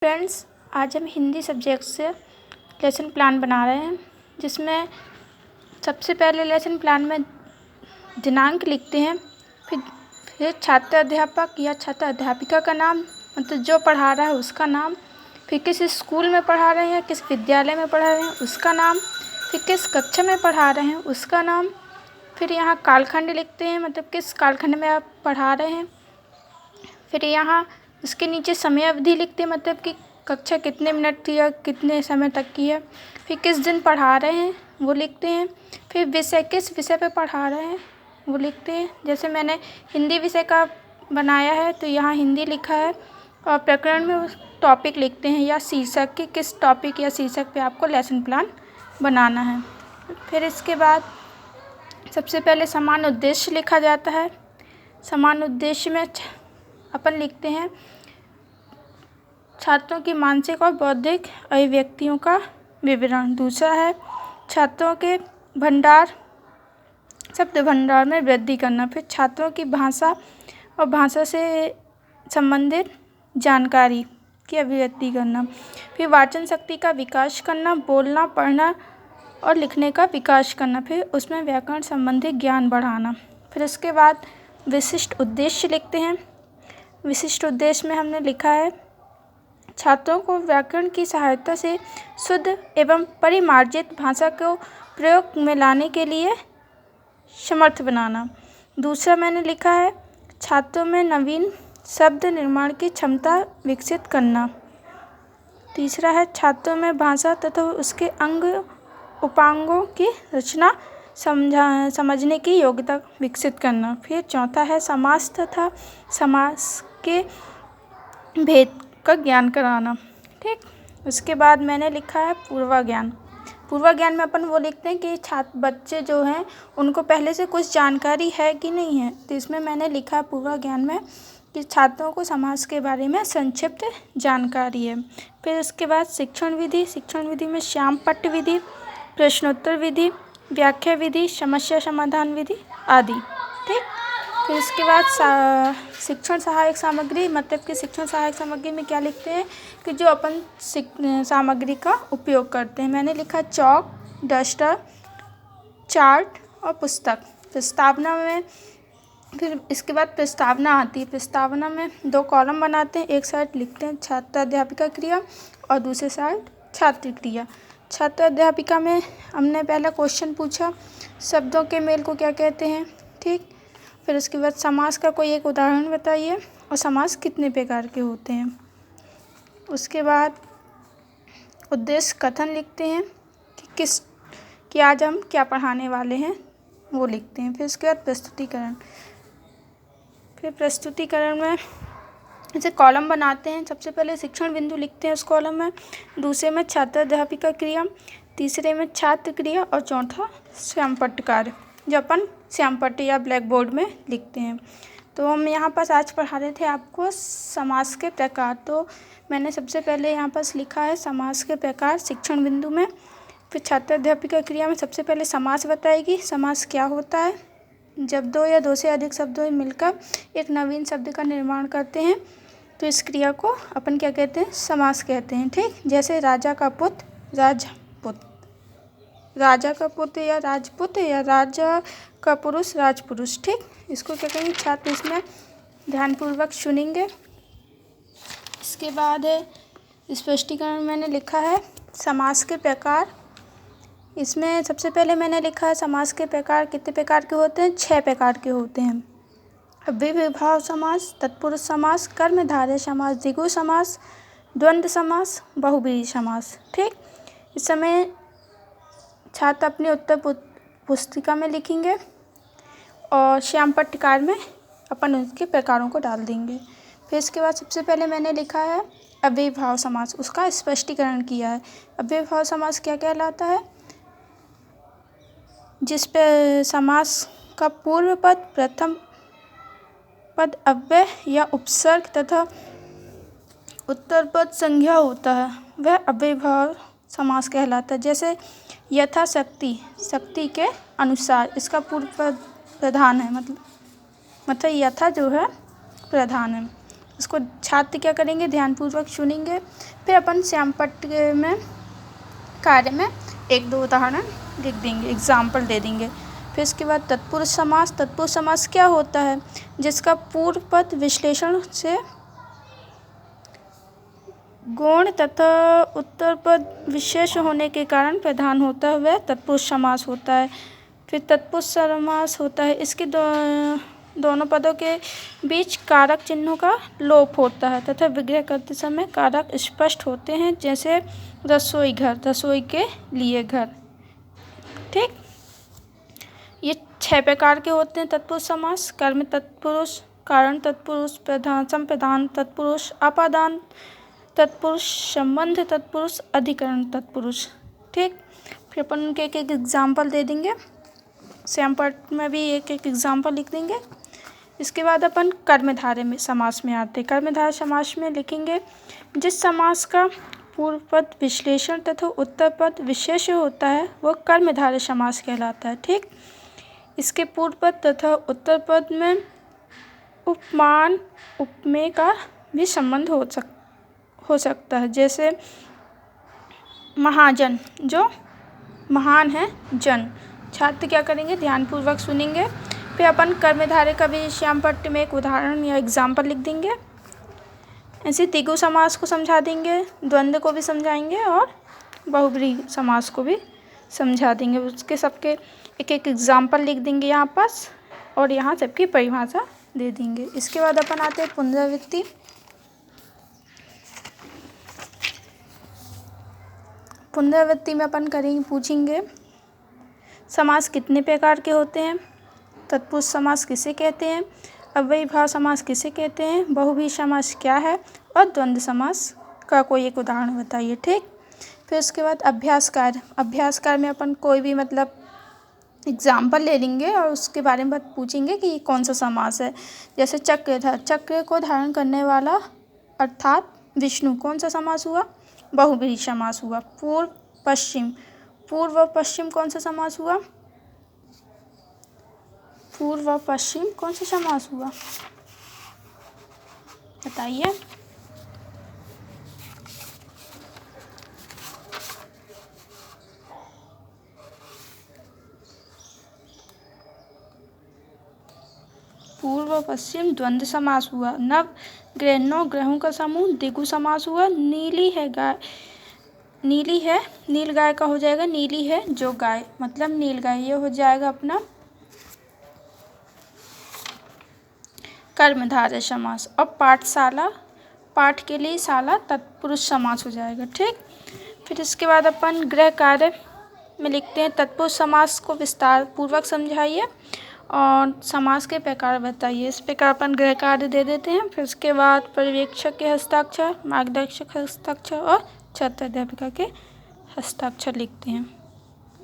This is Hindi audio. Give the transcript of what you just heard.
फ्रेंड्स, आज हम हिंदी सब्जेक्ट से लेसन प्लान बना रहे हैं, जिसमें सबसे पहले लेसन प्लान में दिनांक लिखते हैं। फिर छात्र अध्यापक या छात्र अध्यापिका का नाम, मतलब जो पढ़ा रहा है उसका नाम। फिर किस स्कूल में पढ़ा रहे हैं, किस विद्यालय में पढ़ा रहे हैं उसका नाम। फिर किस कक्षा में पढ़ा रहे हैं उसका नाम। फिर यहाँ कालखंड लिखते हैं, मतलब किस कालखंड में आप पढ़ा रहे हैं। फिर यहाँ उसके नीचे समय अवधि लिखते हैं, मतलब कि कक्षा कितने मिनट की या कितने समय तक की है। फिर किस दिन पढ़ा रहे हैं वो लिखते हैं। फिर विषय, किस विषय पे पढ़ा रहे हैं वो लिखते हैं। जैसे मैंने हिंदी विषय का बनाया है तो यहाँ हिंदी लिखा है। और प्रकरण में उस टॉपिक लिखते हैं या शीर्षक, कि किस टॉपिक या शीर्षक पे आपको लेसन प्लान बनाना है। फिर इसके बाद सबसे पहले समान उद्देश्य लिखा जाता है। समान उद्देश्य में अपन लिखते हैं छात्रों की मानसिक और बौद्धिक अभिव्यक्तियों का विवरण। दूसरा है छात्रों के शब्द भंडार में वृद्धि करना। फिर छात्रों की भाषा और भाषा से संबंधित जानकारी की अभिव्यक्ति करना। फिर वाचन शक्ति का विकास करना, बोलना, पढ़ना और लिखने का विकास करना। फिर उसमें व्याकरण संबंधी ज्ञान बढ़ाना। फिर उसके बाद विशिष्ट उद्देश्य लिखते हैं। विशिष्ट उद्देश्य में हमने लिखा है छात्रों को व्याकरण की सहायता से शुद्ध एवं परिमार्जित भाषा को प्रयोग में लाने के लिए समर्थ बनाना। दूसरा मैंने लिखा है छात्रों में नवीन शब्द निर्माण की क्षमता विकसित करना। तीसरा है छात्रों में भाषा तथा उसके अंग उपांगों की रचना समझने की योग्यता विकसित करना। फिर चौथा है समास तथा समास के भेद का ज्ञान कराना। ठीक, उसके बाद मैंने लिखा है पूर्वाज्ञान। पूर्वाज्ञान में अपन वो लिखते हैं कि बच्चे जो हैं उनको पहले से कुछ जानकारी है कि नहीं है। तो इसमें मैंने लिखा है पूर्वाज्ञान में कि छात्रों को समाज के बारे में संक्षिप्त जानकारी है। फिर उसके बाद शिक्षण विधि। शिक्षण विधि में श्यामपट्ट विधि, प्रश्नोत्तर विधि, व्याख्या विधि, समस्या समाधान विधि आदि। ठीक, फिर इसके बाद शिक्षण सहायक सामग्री, मतलब कि शिक्षण सहायक सामग्री में क्या लिखते हैं कि जो अपन सामग्री का उपयोग करते हैं। मैंने लिखा चॉक, डस्टर, चार्ट और पुस्तक। प्रस्तावना में फिर इसके बाद प्रस्तावना आती है। प्रस्तावना में 2 कॉलम बनाते हैं। एक साइड लिखते हैं छात्र अध्यापिका क्रिया और दूसरे साइड छात्र क्रिया। छात्र अध्यापिका में हमने पहला क्वेश्चन पूछा शब्दों के मेल को क्या कहते हैं। ठीक, फिर उसके बाद समास का कोई एक उदाहरण बताइए और समास कितने प्रकार के होते हैं। उसके बाद उद्देश्य कथन लिखते हैं कि आज हम क्या पढ़ाने वाले हैं वो लिखते हैं। फिर उसके बाद प्रस्तुतिकरण। फिर प्रस्तुतिकरण में जैसे कॉलम बनाते हैं। सबसे पहले शिक्षण बिंदु लिखते हैं उस कॉलम में, दूसरे में छात्र अध्यापिका क्रिया, तीसरे में छात्र क्रिया और चौथा श्यामपट्ट कार्य, जो अपन श्यामपट्ट या ब्लैक बोर्ड में लिखते हैं। तो हम यहाँ पर आज पढ़ा रहे थे आपको समास के प्रकार। तो मैंने सबसे पहले यहाँ पर लिखा है समास के प्रकार शिक्षण बिंदु में। फिर छात्र अध्यापिका क्रिया में सबसे पहले समास बताएगी। समास क्या होता है, जब 2 या 2 से अधिक शब्दों मिलकर एक नवीन शब्द का निर्माण करते हैं तो इस क्रिया को अपन क्या कहते हैं, समास कहते हैं। ठीक, जैसे राजा का पुत्र, राजपुत्र, राजा का पुत्र या राजपुत्र, या राजा का पुरुष, राजपुरुष। ठीक, इसको क्या कहेंगे, छात्र इसमें ध्यानपूर्वक सुनेंगे। इसके बाद स्पष्टीकरण मैंने लिखा है समास के प्रकार। इसमें सबसे पहले मैंने लिखा है समास के प्रकार कितने प्रकार के होते हैं, 6 प्रकार के होते हैं। अव्ययीभाव समास, तत्पुरुष समास, कर्मधारय समास, द्विगु समास, द्वंद्व समास, बहुब्रीहि समास। ठीक, इस समय छात्र अपने उत्तर पुस्तिका में लिखेंगे और श्यामपट्ट कार्य में अपन उसके प्रकारों को डाल देंगे। फिर इसके बाद सबसे पहले मैंने लिखा है अव्ययीभाव समास, उसका स्पष्टीकरण किया है। अव्ययीभाव समास क्या कहलाता है, जिस पे समास का पूर्व पद, प्रथम पद अव्यय या उपसर्ग तथा उत्तर पद संज्ञा होता है, वह अव्ययीभाव समास कहलाता है। जैसे यथाशक्ति, शक्ति के अनुसार, इसका पूर्व पद प्रधान है, मतलब यथा जो है प्रधान है। इसको छात्र क्या करेंगे, ध्यानपूर्वक सुनेंगे। फिर अपन श्यामपट्ट में कार्य में 1-2 उदाहरण लिख देंगे, एग्जाम्पल दे देंगे। फिर इसके बाद तत्पुरुष समास। तत्पुरुष समास क्या होता है, जिसका पूर्व पद विश्लेषण से गौण तथा उत्तर पद विशेष होने के कारण प्रधान होता है, वह तत्पुरुष समास होता है। फिर तत्पुरुष समास होता है, इसके दोनों पदों के बीच कारक चिन्हों का लोप होता है तथा विग्रह करते समय कारक स्पष्ट होते हैं, जैसे रसोई घर, रसोई के लिए घर। ठीक, ये 6 प्रकार के होते हैं तत्पुरुष समास। कर्म तत्पुरुष, कारण तत्पुरुष, प्रधान संप्रधान तत्पुरुष, अपादान तत्पुरुष, संबंध तत्पुरुष, अधिकरण तत्पुरुष। ठीक, फिर अपन उनके एक एग्जाम्पल दे देंगे। श्यामपट्ट में भी एक एग्जाम्पल लिख देंगे। इसके बाद अपन कर्मधारय में समास में आते हैं। कर्मधारय समास में लिखेंगे, जिस समास का पूर्व पद विश्लेषण तथा उत्तर पद विशेष होता है वह कर्मधारय समास कहलाता है। ठीक, इसके पूर्व पद तथा उत्तर पद में उपमान उपमेय का भी संबंध हो सकता है, जैसे महाजन, जो महान है जन। छात्र क्या करेंगे, ध्यानपूर्वक सुनेंगे। फिर अपन कर्मधारय का भी श्यामपट्ट में एक उदाहरण या एग्जाम्पल लिख देंगे। ऐसे द्विगु समास को समझा देंगे, द्वंद्व को भी समझाएंगे और बहुब्रीहि समास को भी समझा देंगे। उसके सबके एक एक एग्जाम्पल लिख देंगे यहाँ पास, और यहाँ सबकी परिभाषा दे देंगे। इसके बाद अपन आते हैं पुनरावृत्ति। पुनरावृत्ति में अपन करेंगे, पूछेंगे समास कितने प्रकार के होते हैं, तत्पुरुष समास किसे कहते हैं, अव्ययीभाव समास किसे कहते हैं, बहुब्रीहि समास क्या है, और द्वंद्व समास का कोई एक उदाहरण बताइए। ठीक, फिर उसके बाद अभ्यास कार्य। अभ्यास कार्य में अपन कोई भी मतलब एग्जाम्पल ले लेंगे और उसके बारे में पूछेंगे कि ये कौन सा समास है। जैसे चक्रधर, चक्र को धारण करने वाला अर्थात विष्णु, कौन सा समास हुआ, बहुब्रीहि समास हुआ। पूर्व पश्चिम, पूर्व और पश्चिम कौन सा समास हुआ, पूर्व और पश्चिम कौन सा समास हुआ, बताइए। पूर्व पश्चिम द्वंद्व समास हुआ। नव ग्रह, 9 ग्रहों का समूह द्विगु समास हुआ। नीली है गाय, नीली है, नील गाय का हो जाएगा नीली है जो गाय, मतलब नील गाय, ये हो जाएगा अपना कर्मधारय समास। और पाठशाला, पाठ के लिए शाला तत्पुरुष समास हो जाएगा। ठीक, फिर इसके बाद अपन गृह कार्य में लिखते हैं, तत्पुरुष समास को विस्तार पूर्वक समझाइए और समास के प्रकार बताइए। इस प्रकार अपन गृह कार्य दे देते हैं। फिर उसके बाद पर्यवेक्षक के हस्ताक्षर, मार्गदर्शक हस्ताक्षर और छात्र अध्यापिका के हस्ताक्षर लिखते हैं।